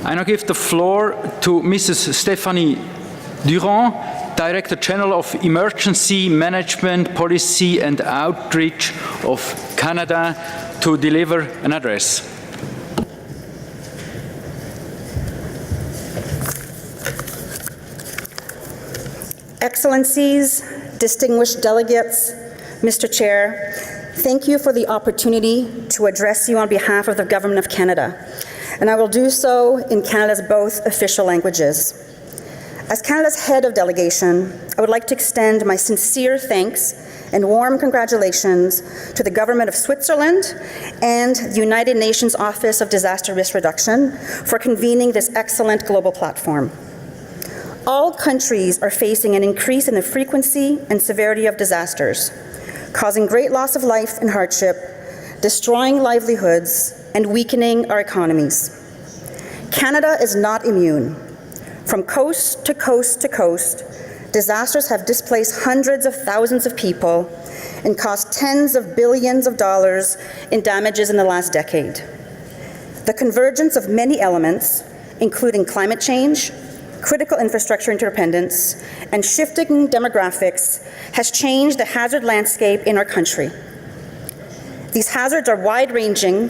I now give the floor to Mrs. Stephanie Durand, Director General of Emergency Management Policy and Outreach of Canada, to deliver an address. Excellencies, distinguished delegates, Mr. Chair, thank you for the opportunity to address you on behalf of the Government of Canada, and I will do so in Canada's both official languages. As Canada's head of delegation, I would like to extend my sincere thanks and warm congratulations to the Government of Switzerland and the United Nations Office of Disaster Risk Reduction for convening this excellent global platform. All countries are facing an increase in the frequency and severity of disasters, causing great loss of life and hardship, destroying livelihoods, and weakening our economies. Canada is not immune. From coast to coast to coast, disasters have displaced hundreds of thousands of people and caused tens of billions of dollars in damages in the last decade. The convergence of many elements, including climate change, critical infrastructure interdependence, and shifting demographics, has changed the hazard landscape in our country. These hazards are wide-ranging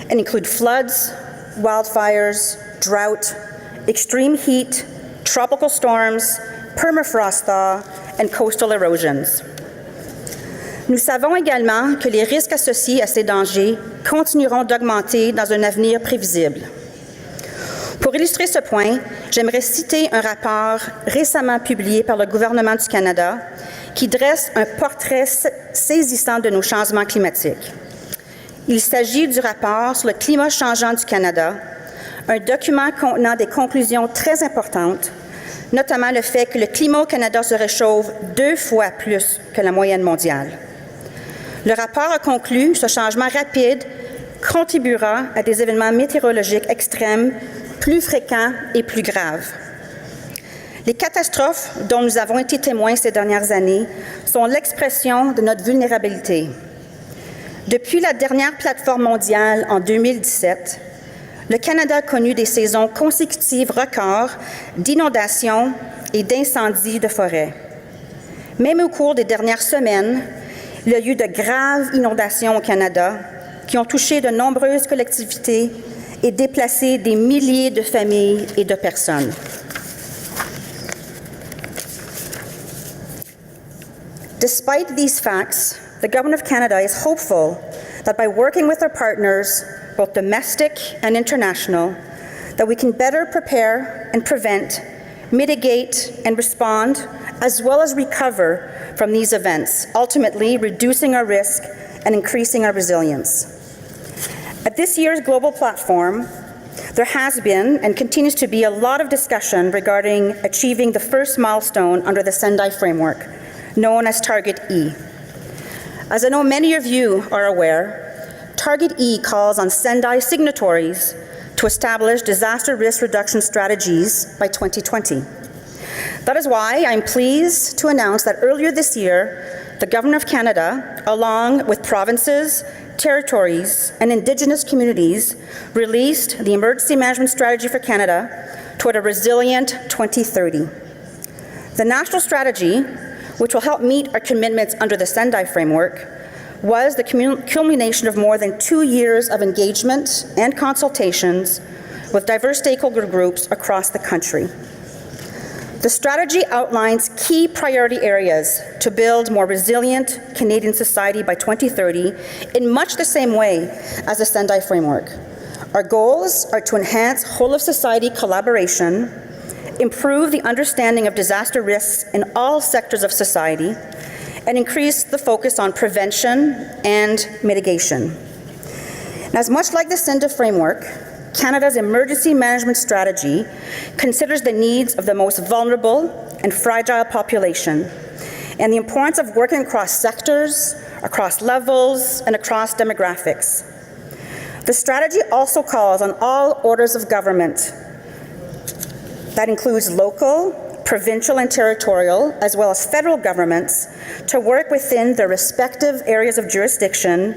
and include floods, wildfires, drought, extreme heat, tropical storms, permafrost thaw, and coastal erosions. Nous savons également que les risques associés à ces dangers continueront d'augmenter dans un avenir prévisible. Pour illustrer ce point, j'aimerais citer un rapport récemment publié par le gouvernement du Canada qui dresse un portrait saisissant de nos changements climatiques. Il s'agit du rapport sur le climat changeant du Canada, un document contenant des conclusions très importantes, notamment le fait que le climat au Canada se réchauffe 2 fois plus que la moyenne mondiale. Le rapport a conclu que ce changement rapide contribuera à des événements météorologiques extrêmes plus fréquents et plus graves. Les catastrophes dont nous avons été témoins ces dernières années sont l'expression de notre vulnérabilité. Depuis la dernière plateforme mondiale en 2017, le Canada a connu des saisons consécutives records d'inondations et d'incendies de forêt. Même au cours des dernières semaines, il y a eu de graves inondations au Canada qui ont touché de nombreuses collectivités et déplacé des milliers de familles et de personnes. Despite these facts, the Government of Canada is hopeful that by working with our partners, both domestic and international, that we can better prepare and prevent, mitigate and respond, as well as recover from these events, ultimately reducing our risk and increasing our resilience. At this year's global platform, there has been and continues to be a lot of discussion regarding achieving the first milestone under the Sendai framework, known as Target E. As I know many of you are aware, Target E calls on Sendai signatories to establish disaster risk reduction strategies by 2020. That is why I'm pleased to announce that earlier this year, the Government of Canada, along with provinces, territories, and Indigenous communities, released the Emergency Management Strategy for Canada toward a resilient 2030. The national strategy, which will help meet our commitments under the Sendai framework, was the culmination of more than 2 years of engagement and consultations with diverse stakeholder groups across the country. The strategy outlines key priority areas to build more resilient Canadian society by 2030 in much the same way as the Sendai framework. Our goals are to enhance whole-of-society collaboration, improve the understanding of disaster risks in all sectors of society, and increase the focus on prevention and mitigation. And as much like the Sendai framework, Canada's emergency management strategy considers the needs of the most vulnerable and fragile population and the importance of working across sectors, across levels, and across demographics. The strategy also calls on all orders of government. That includes local, provincial and territorial, as well as federal governments, to work within their respective areas of jurisdiction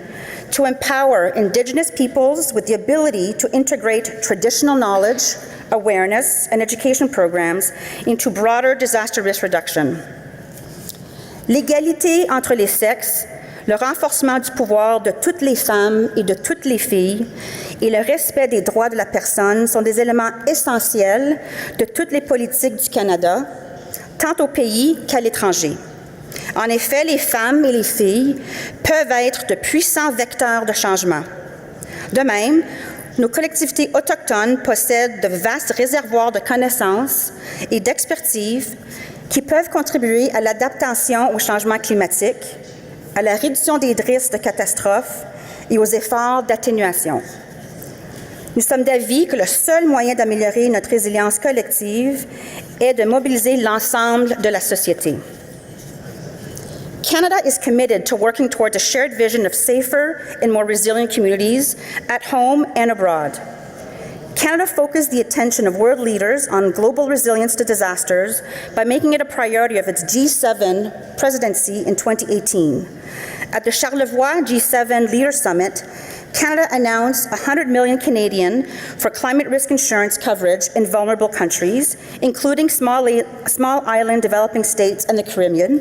to empower Indigenous peoples with the ability to integrate traditional knowledge awareness, and education programs into broader disaster risk reduction. L'égalité entre les sexes, le renforcement du pouvoir de toutes les femmes et de toutes les filles et le respect des droits de la personne sont des éléments essentiels de toutes les politiques du Canada, tant au pays qu'à l'étranger. En effet, les femmes et les filles peuvent être de puissants vecteurs de changement. De même, nos collectivités autochtones possèdent de vastes réservoirs de connaissances et d'expertise qui peuvent contribuer à l'adaptation au changement climatique, à la réduction des risques de catastrophes et aux efforts d'atténuation. Nous sommes d'avis que le seul moyen d'améliorer notre résilience collective est de mobiliser l'ensemble de la société. Canada is committed to working towards a shared vision of safer and more resilient communities at home and abroad. Canada focused the attention of world leaders on global resilience to disasters by making it a priority of its G7 presidency in 2018. At the Charlevoix G7 Leaders Summit, Canada announced 100 million Canadian for climate risk insurance coverage in vulnerable countries, including small island developing states and the Caribbean,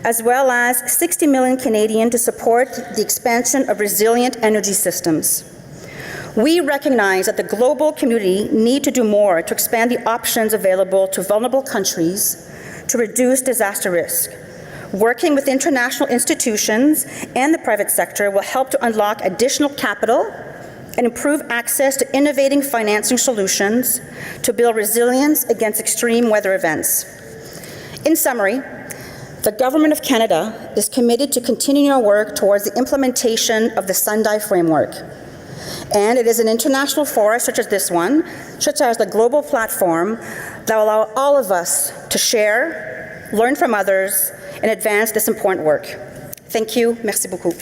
as well as 60 million Canadian to support the expansion of resilient energy systems. We recognize that the global community need to do more to expand the options available to vulnerable countries to reduce disaster risk. Working with international institutions and the private sector will help to unlock additional capital and improve access to innovating financing solutions to build resilience against extreme weather events. In summary, the Government of Canada is committed to continuing our work towards the implementation of the Sunday Framework. And it is an international forum such as this one, such as the global platform, that will allow all of us to share, learn from others, and advance this important work. Thank you. Merci beaucoup.